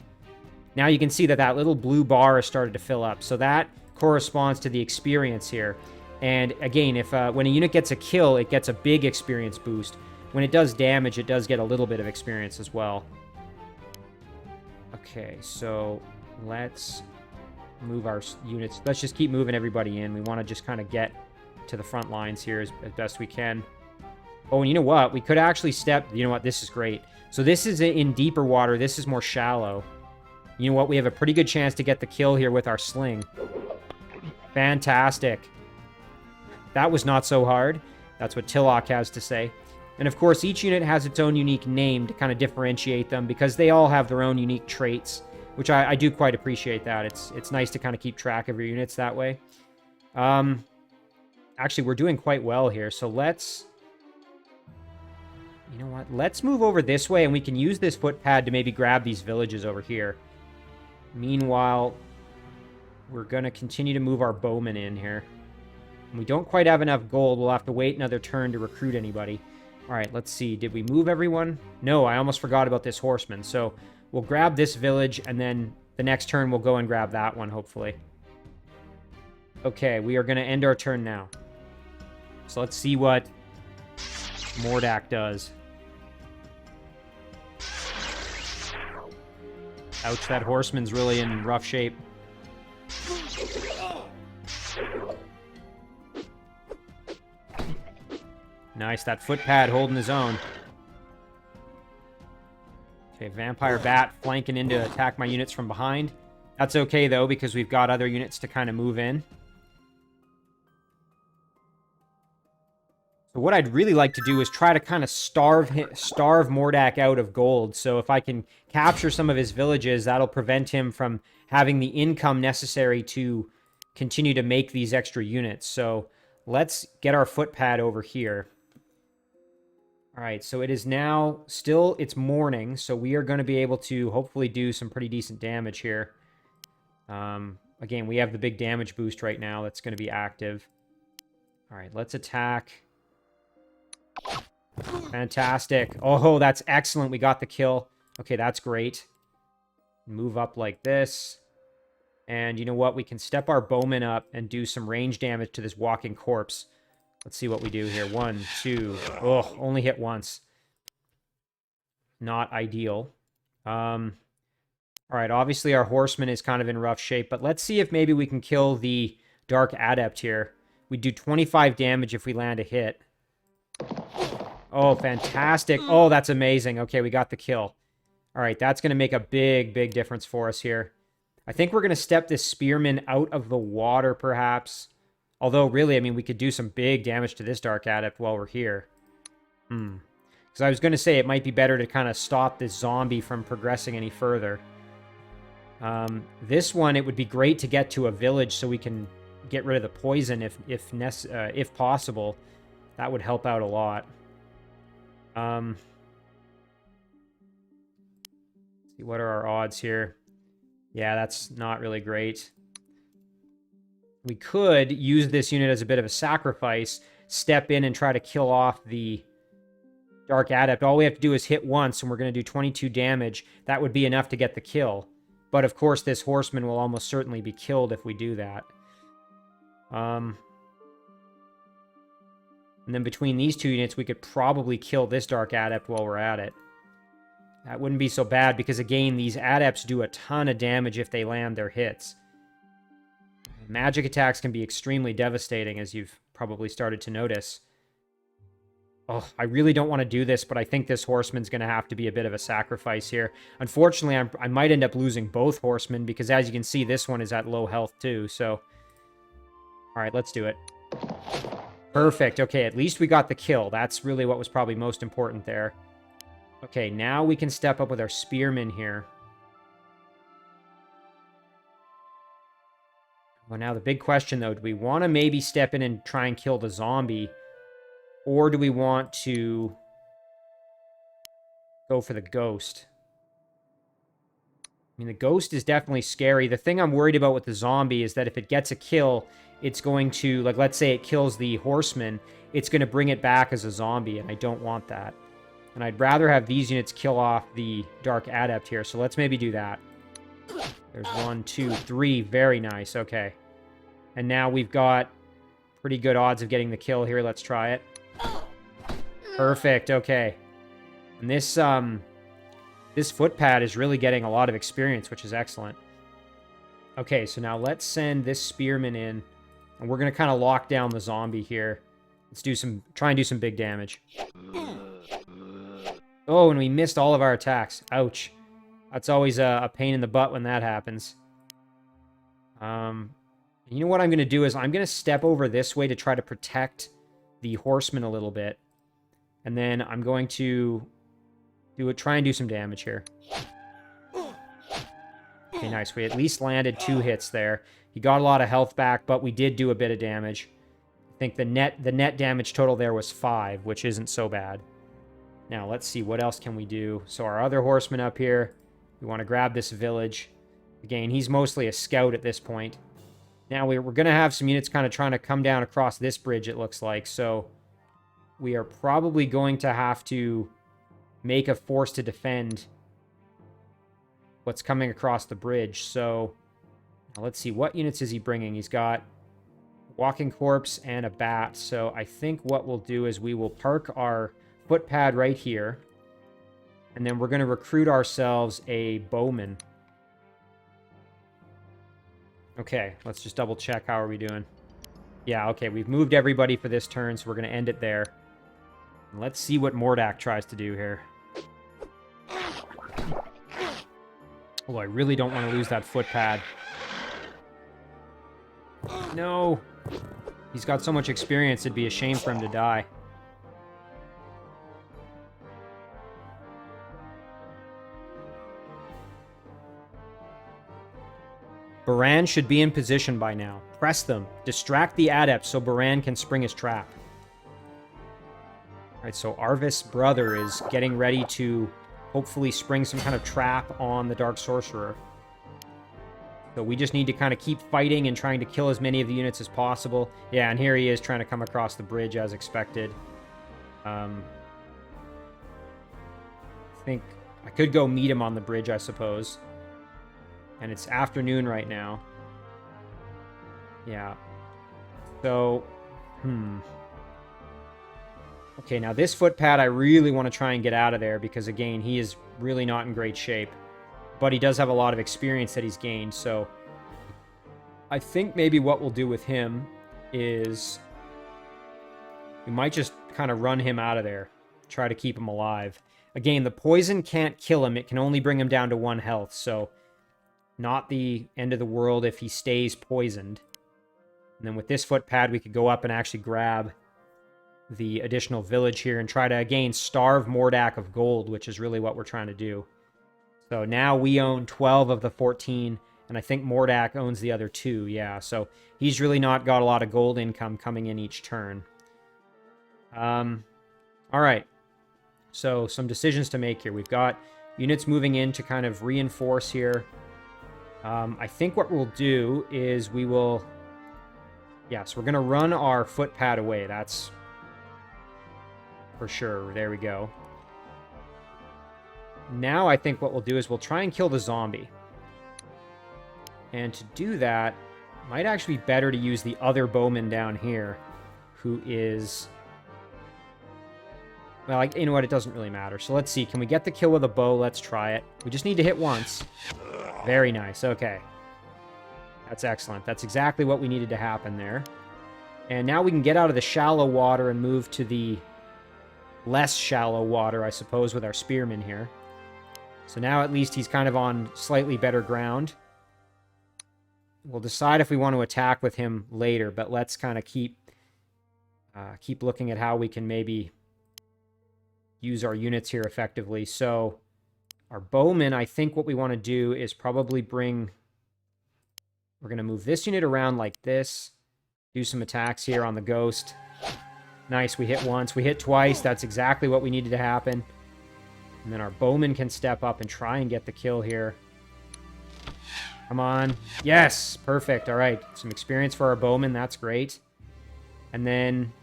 Now you can see that that little blue bar has started to fill up. So that corresponds to the experience here. And again, if when a unit gets a kill, it gets a big experience boost. When it does damage, it does get a little bit of experience as well. Okay, so let's move our units. Let's just keep moving everybody in. We want to just kind of get to the front lines here as best we can. Oh, and you know what? We could actually step... You know what? This is great. So this is in deeper water. This is more shallow. You know what? We have a pretty good chance to get the kill here with our sling. Fantastic. That was not so hard. That's what Tillock has to say. And of course, each unit has its own unique name to kind of differentiate them, because they all have their own unique traits, which I do quite appreciate that. It's nice to kind of keep track of your units that way. Actually, we're doing quite well here, so let's... You know what? Let's move over this way, and we can use this footpad to maybe grab these villages over here. Meanwhile, we're going to continue to move our bowmen in here. And we don't quite have enough gold. We'll have to wait another turn to recruit anybody. All right, let's see. Did we move everyone? No, I almost forgot about this horseman. So we'll grab this village, and then the next turn we'll go and grab that one, hopefully. Okay, we are going to end our turn now. So let's see what Mordak does. Ouch, that horseman's really in rough shape. Nice, that footpad holding his own. Okay, Vampire Bat flanking in to attack my units from behind. That's okay, though, because we've got other units to kind of move in. So what I'd really like to do is try to kind of starve Mordak out of gold. So if I can capture some of his villages, that'll prevent him from having the income necessary to continue to make these extra units. So let's get our footpad over here. All right, so it is now it's morning, so we are going to be able to hopefully do some pretty decent damage here. Again, we have the big damage boost right now that's going to be active. All right, let's attack. Fantastic. Oh, that's excellent. We got the kill. Okay, that's great. Move up like this. And you know what? We can step our bowman up and do some range damage to this walking corpse. Let's see what we do here. 1, 2. Oh, only hit once. Not ideal. All right, obviously our horseman is kind of in rough shape, but let's see if maybe we can kill the Dark Adept here. We do 25 damage if we land a hit. Oh, fantastic. Oh, that's amazing. Okay, we got the kill. All right, that's going to make a big, big difference for us here. I think we're going to step this spearman out of the water, perhaps. Although, really, I mean, we could do some big damage to this Dark Adept while we're here. Because I was going to say it might be better to kind of stop this zombie from progressing any further. This one, it would be great to get to a village so we can get rid of the poison if possible. That would help out a lot. See, what are our odds here? Yeah, that's not really great. We could use this unit as a bit of a sacrifice, step in and try to kill off the Dark Adept. All we have to do is hit once, and we're going to do 22 damage. That would be enough to get the kill. But, of course, this horseman will almost certainly be killed if we do that. And then between these two units, we could probably kill this Dark Adept while we're at it. That wouldn't be so bad, because, again, these Adepts do a ton of damage if they land their hits. Magic attacks can be extremely devastating, as you've probably started to notice. Oh, I really don't want to do this, but I think this horseman's going to have to be a bit of a sacrifice here. Unfortunately, I might end up losing both horsemen, because as you can see, this one is at low health too, so... Alright, let's do it. Perfect. Okay, at least we got the kill. That's really what was probably most important there. Okay, now we can step up with our spearmen here. Well, now the big question, though, do we want to maybe step in and try and kill the zombie? Or do we want to go for the ghost? I mean, the ghost is definitely scary. The thing I'm worried about with the zombie is that if it gets a kill, it's going to, like, let's say it kills the horseman, it's going to bring it back as a zombie, and I don't want that. And I'd rather have these units kill off the Dark Adept here, so let's maybe do that. There's 1, 2, 3. Very nice. Okay. And now we've got pretty good odds of getting the kill here. Let's try it. Perfect. Okay. And this footpad is really getting a lot of experience, which is excellent. Okay, so now let's send this spearman in, and we're going to kind of lock down the zombie here. Let's try and do some big damage. Oh, and we missed all of our attacks. Ouch. That's always a pain in the butt when that happens. You know what I'm going to do is I'm going to step over this way to try to protect the horseman a little bit. And then I'm going to try and do some damage here. Okay, nice. We at least landed 2 hits there. He got a lot of health back, but we did do a bit of damage. I think the net damage total there was 5, which isn't so bad. Now, let's see, what else can we do? So our other horseman up here, we want to grab this village. Again, he's mostly a scout at this point. Now, we're going to have some units kind of trying to come down across this bridge, it looks like. So we are probably going to have to make a force to defend what's coming across the bridge. So now let's see, what units is he bringing? He's got walking corpse and a bat. So I think what we'll do is we will park our footpad right here. And then we're going to recruit ourselves a bowman. Okay, let's just double check. How are we doing? Yeah, okay, we've moved everybody for this turn, so we're going to end it there. And let's see what Mordak tries to do here. Oh, I really don't want to lose that footpad. No! He's got so much experience, it'd be a shame for him to die. Baran should be in position by now. Press them. Distract the adept so Baran can spring his trap. Alright, so Arvith's brother is getting ready to hopefully spring some kind of trap on the Dark Sorcerer. So we just need to kind of keep fighting and trying to kill as many of the units as possible. Yeah, and here he is trying to come across the bridge as expected. I think I could go meet him on the bridge, I suppose. And it's afternoon right now. Yeah. So, okay, now this footpad I really want to try and get out of there because, again, he is really not in great shape. But he does have a lot of experience that he's gained, so I think maybe what we'll do with him is we might just kind of run him out of there, try to keep him alive. Again, the poison can't kill him. It can only bring him down to 1 health, so not the end of the world if he stays poisoned. And then with this footpad, we could go up and actually grab the additional village here and try to, again, starve Mordak of gold, which is really what we're trying to do. So now we own 12 of the 14, and I think Mordak owns the other 2, yeah. So he's really not got a lot of gold income coming in each turn. All right. So some decisions to make here. We've got units moving in to kind of reinforce here. I think what we'll do is we will... Yeah, so we're going to run our footpad away. That's for sure. There we go. Now I think what we'll do is we'll try and kill the zombie. And to do that, might actually be better to use the other bowman down here, who is... Well, you know what? It doesn't really matter. So let's see. Can we get the kill with a bow? Let's try it. We just need to hit once. Very nice. Okay. That's excellent. That's exactly what we needed to happen there. And now we can get out of the shallow water and move to the less shallow water, I suppose, with our spearmen here. So now at least he's kind of on slightly better ground. We'll decide if we want to attack with him later, but let's kind of keep looking at how we can maybe use our units here effectively. So our bowmen, I think what we want to do is probably bring... We're going to move this unit around like this. Do some attacks here on the ghost. Nice, we hit once. We hit twice. That's exactly what we needed to happen. And then our bowman can step up and try and get the kill here. Come on. Yes! Perfect. All right. Some experience for our bowman. That's great. And then...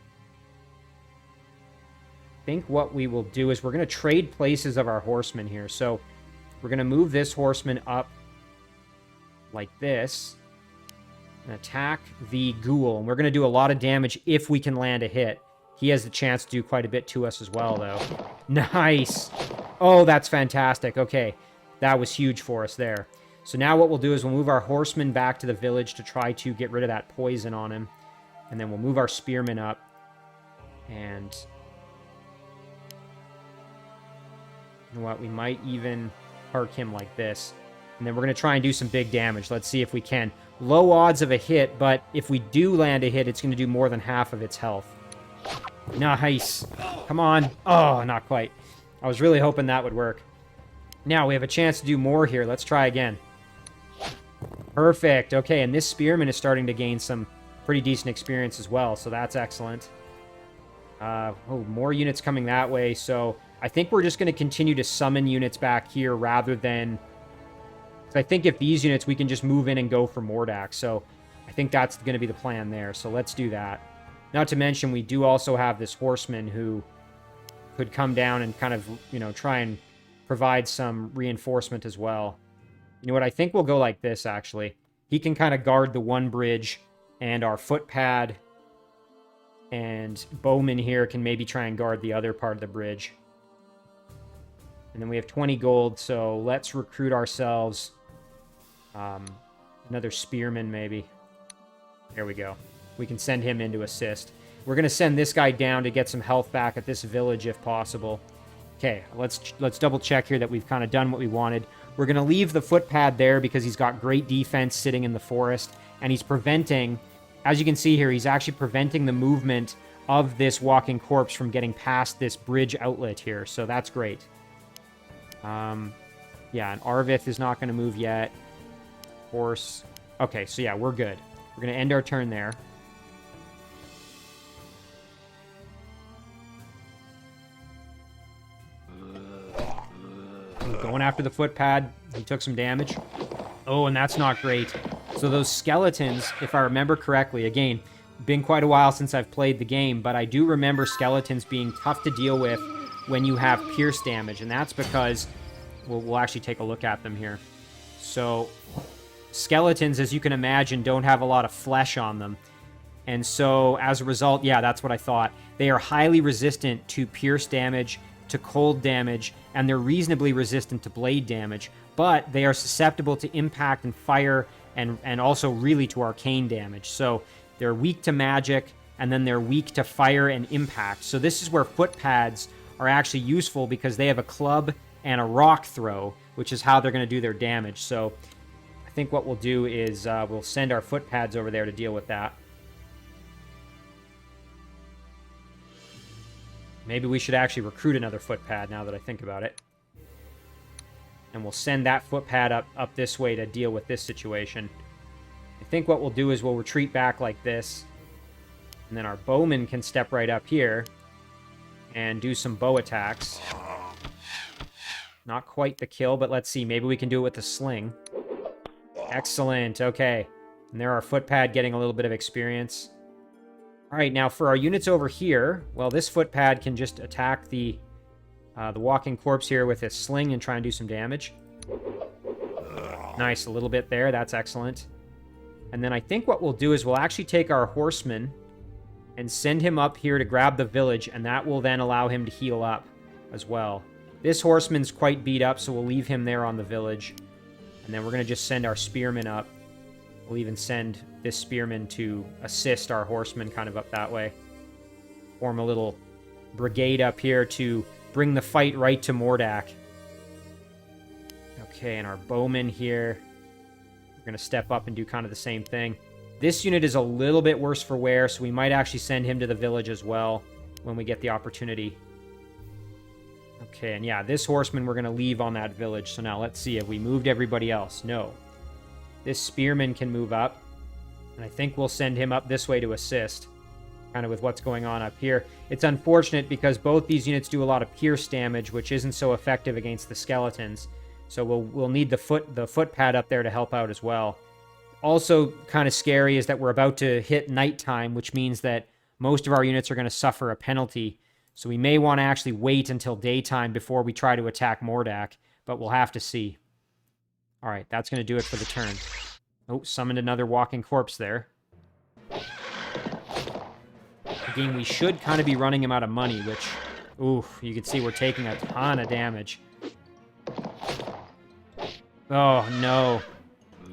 I think what we will do is we're going to trade places of our horsemen here. So we're going to move this horseman up like this and attack the ghoul. And we're going to do a lot of damage if we can land a hit. He has the chance to do quite a bit to us as well, though. Nice! Oh, that's fantastic. Okay, that was huge for us there. So now what we'll do is we'll move our horsemen back to the village to try to get rid of that poison on him. And then we'll move our spearmen up. And... you know what? We might even park him like this. And then we're going to try and do some big damage. Let's see if we can. Low odds of a hit, but if we do land a hit, it's going to do more than half of its health. Nice. Come on. Oh, not quite. I was really hoping that would work. Now, we have a chance to do more here. Let's try again. Perfect. Okay, and this spearman is starting to gain some pretty decent experience as well, so that's excellent. Oh, more units coming that way, so I think we're just going to continue to summon units back here rather than... I think if these units, we can just move in and go for Mordak, so I think that's going to be the plan there, so let's do that. Not to mention, we do also have this horseman who could come down and kind of, you know, try and provide some reinforcement as well. You know what, I think we'll go like this, actually. He can kind of guard the one bridge, and our footpad And Bowman here can maybe try and guard the other part of the bridge. And then we have 20 gold, so let's recruit ourselves another spearman, maybe. There we go. We can send him in to assist. We're going to send this guy down to get some health back at this village if possible. Okay, let's double check here that we've kind of done what we wanted. We're going to leave the footpad there because he's got great defense sitting in the forest, and he's preventing, as you can see here, he's actually preventing the movement of this walking corpse from getting past this bridge outlet here, so that's great. Yeah, and Arvith is not going to move yet. Horse. Okay, so yeah, we're good. We're going to end our turn there. Going after the footpad. He took some damage. Oh, and that's not great. So those skeletons, if I remember correctly, again, been quite a while since I've played the game, but I do remember skeletons being tough to deal with when you have pierce damage, and that's because we'll actually take a look at them here. So skeletons, as you can imagine, don't have a lot of flesh on them. And so as a result, yeah, that's what I thought. They are highly resistant to pierce damage, to cold damage, and they're reasonably resistant to blade damage, but they are susceptible to impact and fire and also really to arcane damage. So they're weak to magic, and then they're weak to fire and impact. So this is where footpads are actually useful because they have a club and a rock throw, which is how they're going to do their damage. So I think what we'll do is we'll send our footpads over there to deal with that. Maybe we should actually recruit another footpad now that I think about it. And we'll send that footpad up this way to deal with this situation. I think what we'll do is we'll retreat back like this. And then our bowman can step right up here and do some bow attacks. Not quite the kill, but let's see. Maybe we can do it with the sling. Excellent. Okay. And there our footpad getting a little bit of experience. All right, now for our units over here, well, this footpad can just attack the walking corpse here with his sling and try and do some damage. Nice, a little bit there. That's excellent. And then I think what we'll do is we'll actually take our horseman and send him up here to grab the village, and that will then allow him to heal up as well. This horseman's quite beat up, so we'll leave him there on the village. And then we're going to just send our spearman up. We'll even send this spearman to assist our horseman kind of up that way. Form a little brigade up here to bring the fight right to Mordak. Okay, and our bowman here, we're going to step up and do kind of the same thing. This unit is a little bit worse for wear, so we might actually send him to the village as well when we get the opportunity. Okay, and yeah, this horseman we're going to leave on that village. So now let's see, have we moved everybody else? No. This spearman can move up, and I think we'll send him up this way to assist, kind of with what's going on up here. It's unfortunate because both these units do a lot of pierce damage, which isn't so effective against the skeletons. So we'll need the footpad up there to help out as well. Also kind of scary is that we're about to hit nighttime, which means that most of our units are going to suffer a penalty. So we may want to actually wait until daytime before we try to attack Mordak, but we'll have to see. All right, that's going to do it for the turn. Oh, summoned another walking corpse there. Again, we should kind of be running him out of money, which, ooh, you can see we're taking a ton of damage. Oh, no.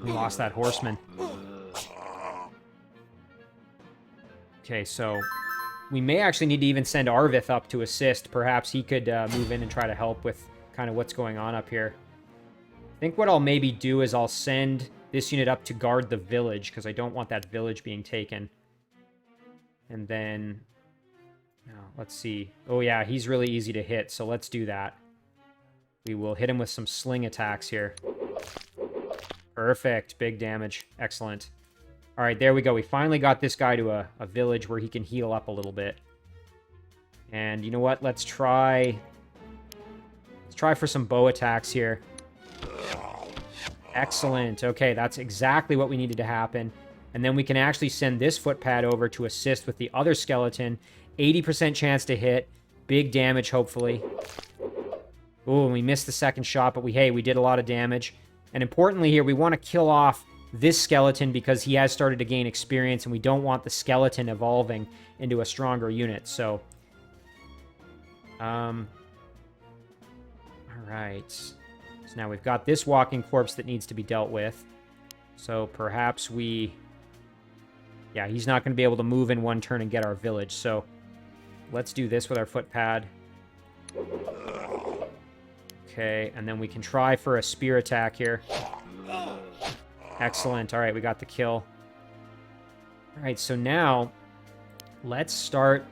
We lost that horseman. Okay, so we may actually need to even send Arvith up to assist. Perhaps he could move in and try to help with kind of what's going on up here. I think what I'll maybe do is I'll send this unit up to guard the village, because I don't want that village being taken. And then, let's see. Oh yeah, he's really easy to hit, so let's do that. We will hit him with some sling attacks here. Perfect, big damage. Excellent. All right, there we go. We finally got this guy to a village where he can heal up a little bit. And you know what? Let's try for some bow attacks here. Excellent. Okay, that's exactly what we needed to happen. And then we can actually send this footpad over to assist with the other skeleton. 80% chance to hit. Big damage, hopefully. Ooh, and we missed the second shot, but we did a lot of damage. And importantly here, we want to kill off this skeleton because he has started to gain experience, and we don't want the skeleton evolving into a stronger unit. So, all right. So now we've got this walking corpse that needs to be dealt with. So perhaps we... Yeah, he's not going to be able to move in one turn and get our village. So let's do this with our footpad. Okay, and then we can try for a spear attack here. Excellent. All right, we got the kill. All right, so now let's start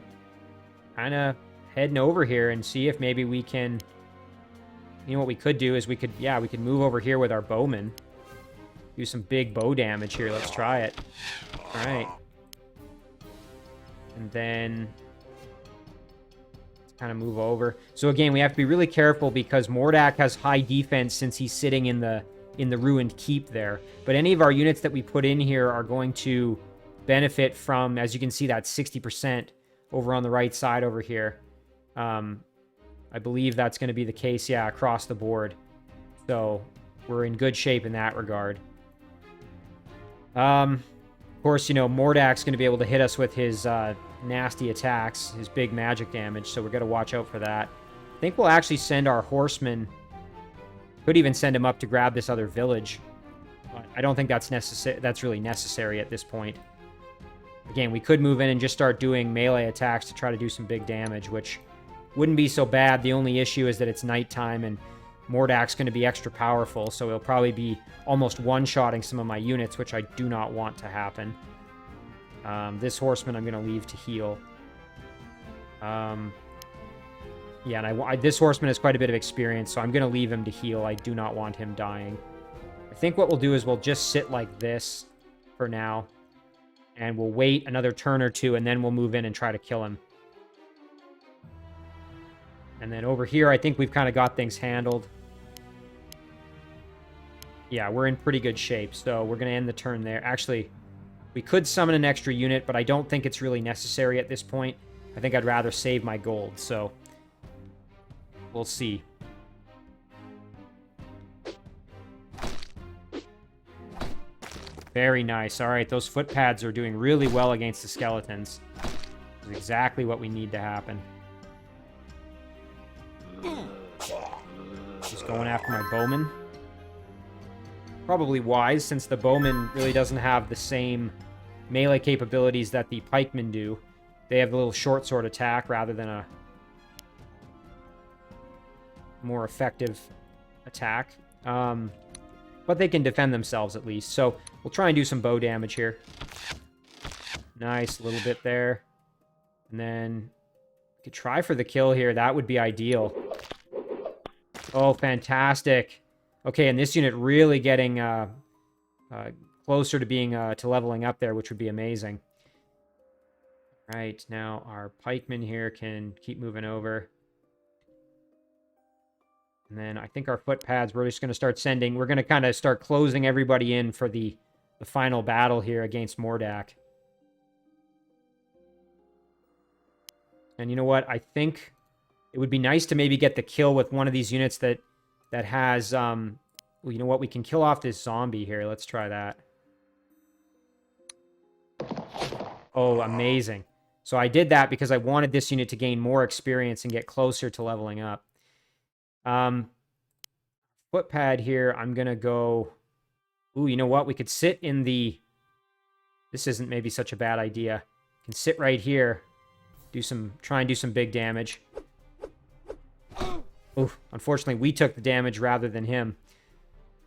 kind of heading over here and see if maybe we can... You know what we could do is we could move over here with our bowman. Do some big bow damage here. Let's try it. All right. And then let's kind of move over. So again, we have to be really careful because Mordak has high defense since he's sitting in the ruined keep there. But any of our units that we put in here are going to benefit from, as you can see, that 60% over on the right side over here. I believe that's going to be the case, yeah, across the board. So we're in good shape in that regard. Of course, you know, Mordak's going to be able to hit us with his nasty attacks, his big magic damage, so we're going to watch out for that. I think we'll actually send our horseman. Could even send him up to grab this other village. But I don't think that's really necessary at this point. Again, we could move in and just start doing melee attacks to try to do some big damage, which wouldn't be so bad. The only issue is that it's nighttime and Mordak's going to be extra powerful, so he'll probably be almost one-shotting some of my units, which I do not want to happen. This horseman I'm going to leave to heal. Yeah, and this horseman has quite a bit of experience, so I'm going to leave him to heal. I do not want him dying. I think what we'll do is we'll just sit like this for now, and we'll wait another turn or two, and then we'll move in and try to kill him. And then over here, I think we've kind of got things handled. Yeah, we're in pretty good shape, so we're going to end the turn there. Actually, we could summon an extra unit, but I don't think it's really necessary at this point. I think I'd rather save my gold, so we'll see. Very nice. All right, those footpads are doing really well against the skeletons. That's exactly what we need to happen. Just going after my bowman. Probably wise, since the bowman really doesn't have the same melee capabilities that the pikemen do. They have the little short sword attack rather than a more effective attack. But they can defend themselves at least. So we'll try and do some bow damage here. Nice, a little bit there. And then we could try for the kill here. That would be ideal. Oh, fantastic. Okay, and this unit really getting closer to being to leveling up there, which would be amazing. Right, now our pikemen here can keep moving over. And then I think our footpads, we're just going to start sending... We're going to kind of start closing everybody in for the final battle here against Mordak. And you know what? I think it would be nice to maybe get the kill with one of these units that has... well, you know what? We can kill off this zombie here. Let's try that. Oh, amazing. So I did that because I wanted this unit to gain more experience and get closer to leveling up. Footpad here, I'm going to go... Ooh, you know what? We could sit in the... This isn't maybe such a bad idea. Can sit right here. Try and do some big damage. Ooh, unfortunately, we took the damage rather than him.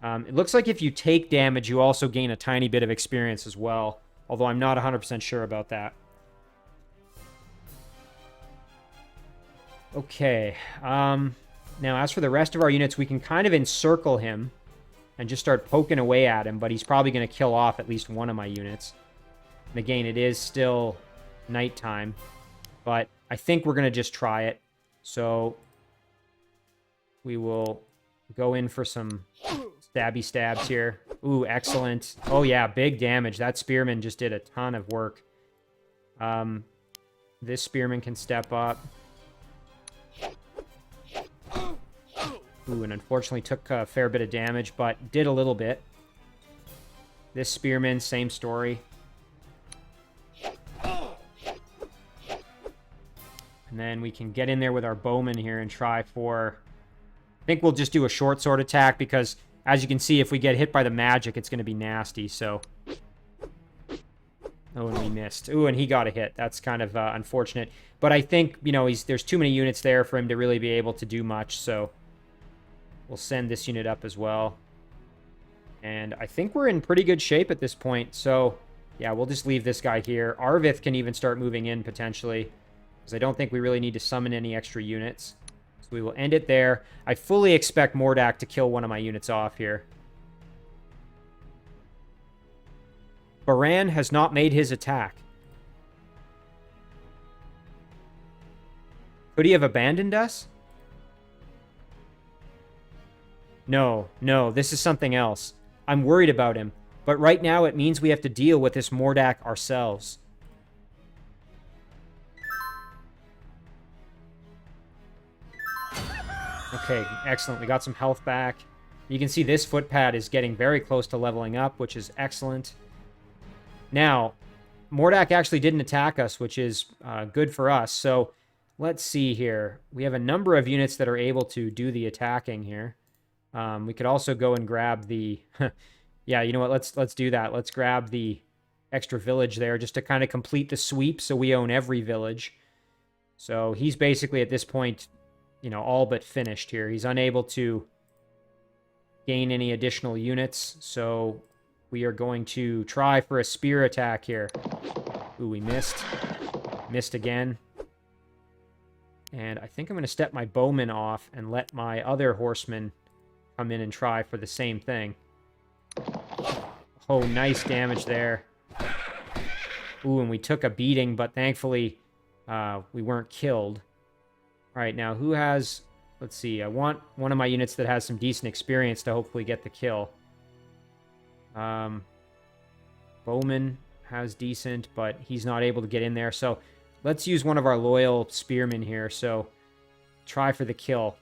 It looks like if you take damage, you also gain a tiny bit of experience as well. Although I'm not 100% sure about that. Okay. Now, as for the rest of our units, we can kind of encircle him and just start poking away at him, but he's probably going to kill off at least one of my units. And again, it is still nighttime, but I think we're going to just try it. So we will go in for some stabby stabs here. Ooh, excellent. Oh, yeah, big damage. That spearman just did a ton of work. This spearman can step up. Ooh, and unfortunately took a fair bit of damage, but did a little bit. This spearman, same story. And then we can get in there with our bowman here and try for... I think we'll just do a short sword attack because, as you can see, if we get hit by the magic, it's going to be nasty, so... Oh, and we missed. Ooh, and he got a hit. That's kind of unfortunate. But I think, you know, there's too many units there for him to really be able to do much, so... We'll send this unit up as well. And I think we're in pretty good shape at this point, so... Yeah, we'll just leave this guy here. Arvith can even start moving in, potentially. Because I don't think we really need to summon any extra units. So we will end it there. I fully expect Mordak to kill one of my units off here. Baran has not made his attack. Could he have abandoned us? No, this is something else. I'm worried about him. But right now it means we have to deal with this Mordak ourselves. Okay, excellent. We got some health back. You can see this footpad is getting very close to leveling up, which is excellent. Now, Mordak actually didn't attack us, which is good for us. So, let's see here. We have a number of units that are able to do the attacking here. We could also go and grab the... Yeah, you know what? Let's do that. Let's grab the extra village there just to kind of complete the sweep so we own every village. So, he's basically at this point... you know, all but finished here. He's unable to gain any additional units, so we are going to try for a spear attack here. Ooh, we missed. Missed again. And I think I'm going to step my bowman off and let my other horseman come in and try for the same thing. Oh, nice damage there. Ooh, and we took a beating, but thankfully we weren't killed. All right, now who has... Let's see, I want one of my units that has some decent experience to hopefully get the kill. Bowman has decent, but he's not able to get in there. So let's use one of our loyal spearmen here. So try for the kill.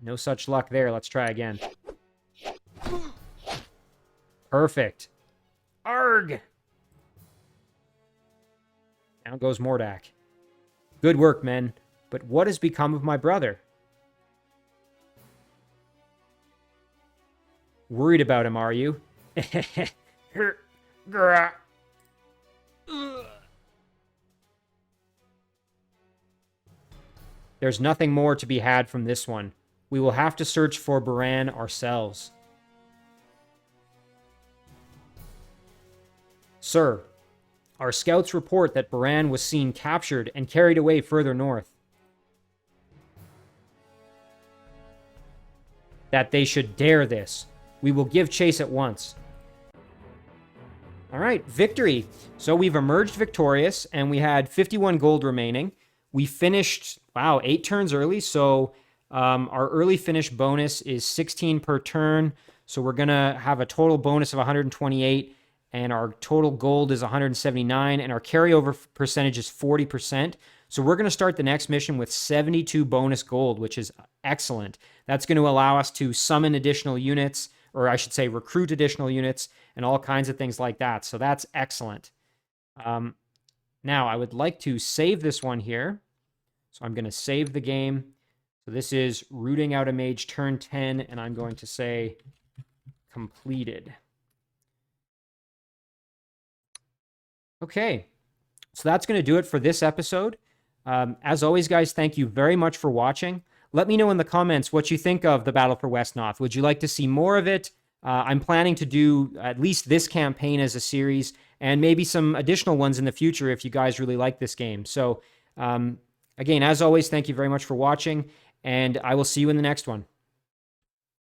No such luck there. Let's try again. Perfect. Arg! Down goes Mordak. Good work, men. But what has become of my brother? Worried about him, are you? There's nothing more to be had from this one. We will have to search for Baran ourselves. Sir, our scouts report that Baran was seen captured and carried away further north. That they should dare this. We will give chase at once. All right, victory. So we've emerged victorious, and we had 51 gold remaining. We finished, wow, 8 turns early, so our early finish bonus is 16 per turn, so we're going to have a total bonus of 128, and our total gold is 179, and our carryover percentage is 40%. So we're going to start the next mission with 72 bonus gold, which is excellent. That's going to allow us to summon additional units, or I should say recruit additional units, and all kinds of things like that. So that's excellent. Now, I would like to save this one here. So I'm going to save the game. So this is rooting out a mage turn 10, and I'm going to say completed. Okay, so that's going to do it for this episode. As always, guys, thank you very much for watching. Let me know in the comments what you think of the Battle for Wesnoth. Would you like to see more of it? I'm planning to do at least this campaign as a series, and maybe some additional ones in the future if you guys really like this game. So, again, as always, thank you very much for watching, and I will see you in the next one.